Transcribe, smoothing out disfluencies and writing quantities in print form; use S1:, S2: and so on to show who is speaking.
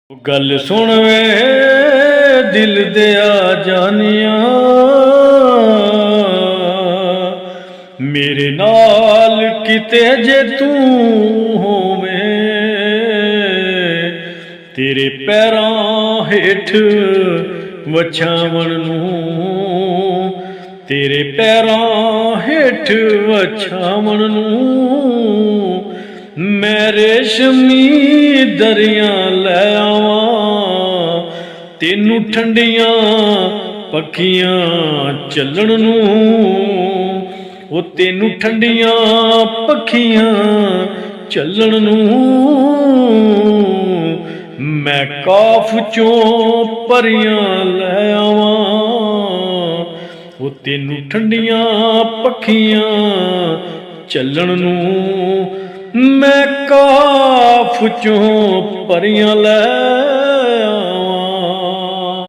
S1: गल सुन वे दिल दिया जानिया, मेरे नाल किते जे तू होवे, तेरे पैरां हेठ वछावण नूं, तेरे पैरां हेठ वछावण नूं मैं रेशमी दरिया लै आवां, तेनू ठंडियां पक्खियां चलण नूं, ओ तेनू ठंडियां पक्खियां चलण नूं मैं काफ चों परियां लै आवां, ओ तेनू ठंडियां पक्खियां चलण नूं मैं काफ चों परियां लै